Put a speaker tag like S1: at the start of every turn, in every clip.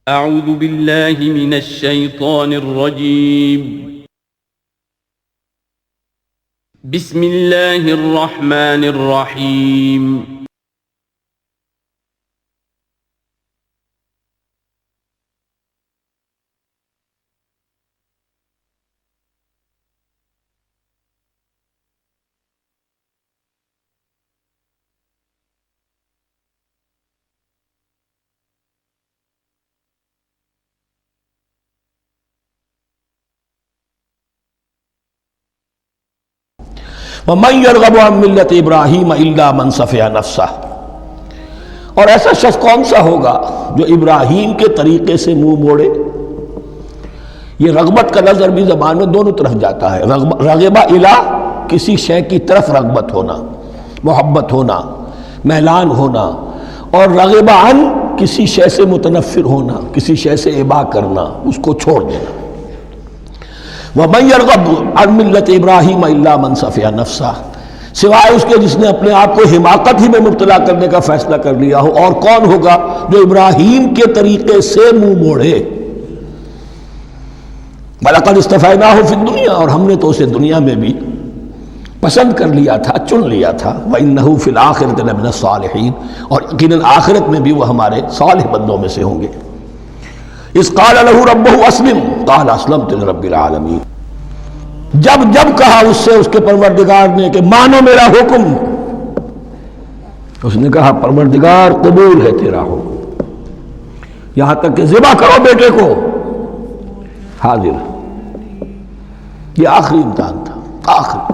S1: اعوذ باللہ من الشیطان الرجیم بسم اللہ الرحمن الرحیم
S2: وَمَنْ يَرْغَبُ عَنْ مِلَّةِ إِبْرَاهِيمَ إِلَّا مَنْ سَفِهَ نَفْسَهُ، اور ایسا شخص کون سا ہوگا جو ابراہیم کے طریقے سے منہ موڑے۔ یہ رغبت کا لفظ عربی زبان میں دونوں طرف جاتا ہے، رغبہ الہ کسی شے کی طرف رغبت ہونا، محبت ہونا، میلان ہونا، اور رغبہ عن کسی شے سے متنفر ہونا، کسی شے سے ابا کرنا، اس کو چھوڑ دینا۔ وَمَنْ يَرْغَبُ عَنْ مِلَّةِ إِبْرَاهِيمَ إِلَّا مَنْ سَفِهَ نَفْسَهُ، سوائے اس کے جس نے اپنے آپ کو حماقت ہی میں مبتلا کرنے کا فیصلہ کر لیا ہو۔ اور کون ہوگا جو ابراہیم کے طریقے سے منہ موڑے؟ وَلَقَدِ اسْتَفَيْنَاهُ فِي الدُّنْيَا، اور ہم نے تو اسے دنیا میں بھی پسند کر لیا تھا، چن لیا تھا۔ وَإِنَّهُ فِي الْآخِرَةِ لَمِنَ الصَّالِحِينَ، اور یقیناً آخرت میں بھی وہ ہمارے صالح بندوں میں سے ہوں گے۔ اذ قال له ربه اسلم قال اسلمت لرب العالمین، جب کہا اس سے اس کے پروردگار نے کہ مانو میرا حکم، اس نے کہا پروردگار قبول ہے تیرا حکم، یہاں تک کہ ذبح کرو بیٹے کو، حاضر۔ یہ آخری امتحان تھا، آخری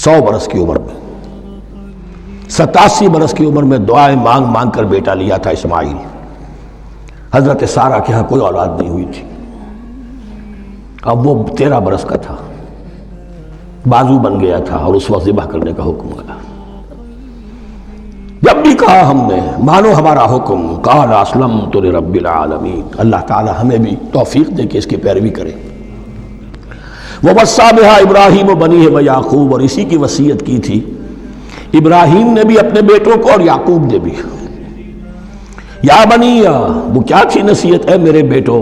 S2: 100 برس کی عمر میں، 87 برس کی عمر میں دعائیں مانگ مانگ کر بیٹا لیا تھا اسماعیل۔ حضرت سارہ کے ہاں کوئی اولاد نہیں ہوئی تھی، اب وہ 13 برس کا تھا، بازو بن گیا تھا، اور اس وقت ذبح کرنے کا حکم ملا۔ جب بھی کہا ہم نے مانو ہمارا حکم، قال اسلمت لرب العالمین، اللہ تعالی ہمیں بھی توفیق دے کہ اس کی پیروی کریں۔ وَوَصَّىٰ بِهَا إِبْرَاهِيمُ بَنِيهِ وَيَعْقُوبُ، اور اسی کی وصیت کی تھی ابراہیم نے بھی اپنے بیٹوں کو اور یعقوب نے بھی۔ یا بنی، وہ کیا تھی نصیحت؟ اے میرے بیٹو،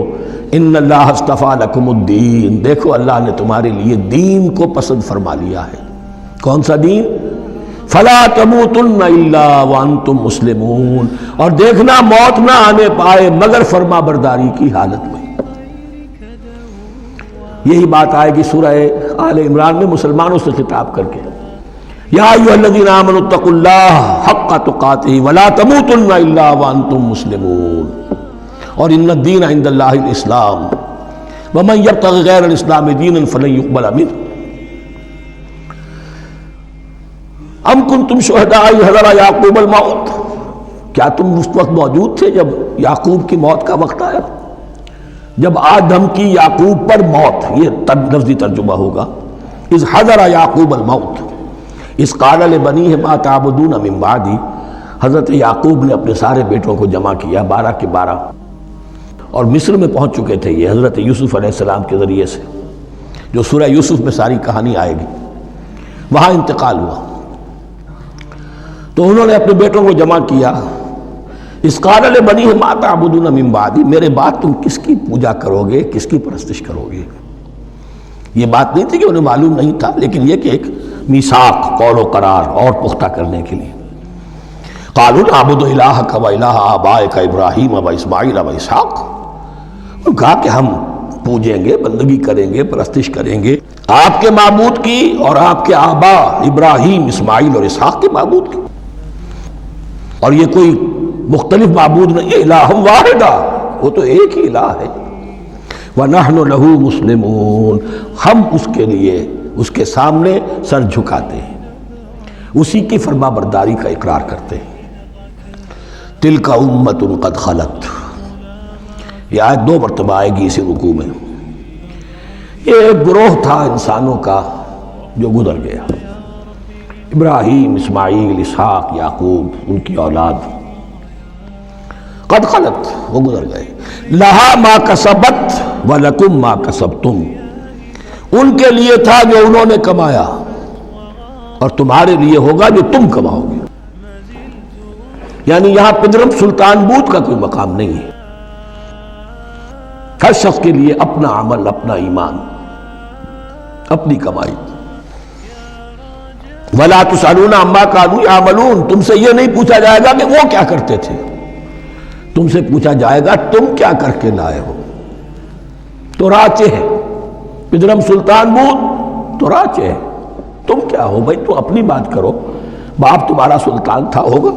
S2: ان اللہ اصطفیٰ لکم الدین، دیکھو اللہ نے تمہارے لیے دین کو پسند فرما لیا ہے۔ کون سا دین؟ فلا تموتن الا وانتم مسلمون، اور دیکھنا موت نہ آنے پائے مگر فرما برداری کی حالت میں۔ یہی بات آئے گی سورہ آل عمران میں مسلمانوں سے خطاب کر کے، یا ایھا الذین آمنوا اتقوا اللہ حق تقاتہ ولا تموتن الا وانتم مسلمون، اور ان الدین عند اللہ الاسلام ومن یبتغ غیر الاسلام دینا فلن یقبل منہ۔ ام کنتم شہداء اذ حضر یعقوب الموت، کیا تم اس وقت موجود تھے جب یعقوب کی موت کا وقت آیا؟ جب آدم کی یعقوب پر موت، یہ لفظی ترجمہ ہوگا، اذ حضر یعقوب الموت اذ قال لبنیہ ما تعبدون من بعدی، حضرت یعقوب نے اپنے سارے بیٹوں کو جمع کیا، 12 کے 12، اور مصر میں پہنچ چکے تھے یہ حضرت یوسف علیہ السلام کے ذریعے سے، جو سورہ یوسف میں ساری کہانی آئے گی، وہاں انتقال ہوا۔ تو انہوں نے اپنے بیٹوں کو جمع کیا، اذ قال لبنیہ ما تعبدون من بعدی، میرے بعد تم کس کی پوجا کرو گے، کس کی پرستش کرو گے؟ یہ بات نہیں تھی کہ انہیں معلوم نہیں تھا، لیکن یہ کہ ایک میثاق، قول و قرار اور پختہ کرنے کے لیے۔ قالوا نعبد الہک و الہ آبائک ابراہیم و اسماعیل و اسحاق، انہوں نے کہا کہ ہم پوجیں گے، بندگی کریں گے، پرستش کریں گے آپ کے معبود کی اور آپ کے آبا ابراہیم، اسماعیل اور اسحاق کے معبود کی، اور یہ کوئی مختلف معبود نہیں، الہ واحدہ، وہ تو ایک ہی الہ ہے۔ وَنَحْنُ لَهُ مُسْلِمُونَ، ہم اس کے لیے اس کے سامنے سر جھکاتے ہیں، اسی کی فرما برداری کا اقرار کرتے ہیں۔ تِلْكَ أُمَّةٌ قَدْ خَلَتْ، یہ آیت 2 مرتبہ آئے گی اسی رکوع میں۔ یہ ایک گروہ تھا انسانوں کا جو گزر گیا، ابراہیم، اسماعیل، اسحاق، یعقوب، ان کی اولاد، قد خلت، وہ گزر گئے۔ لہا ما کسبت ولکم ما کسبتم، ان کے لیے تھا جو انہوں نے کمایا، اور تمہارے لیے ہوگا جو تم کماؤ گے۔ یعنی یہاں پدرم سلطان بود کا کوئی مقام نہیں ہے. ہر شخص کے لیے اپنا عمل، اپنا ایمان، اپنی کمائی. وَلَا تُسْأَلُونَ عَمَّا كَانُوا يَعْمَلُونَ، تم سے یہ نہیں پوچھا جائے گا کہ وہ کیا کرتے تھے، تم سے پوچھا جائے گا تم کیا کر کے لائے ہو. تو راچے ہے پدرم سلطان بود، تو راچے ہے. تم کیا ہو بھائی؟ تو اپنی بات کرو. باپ تمہارا سلطان تھا، ہوگا.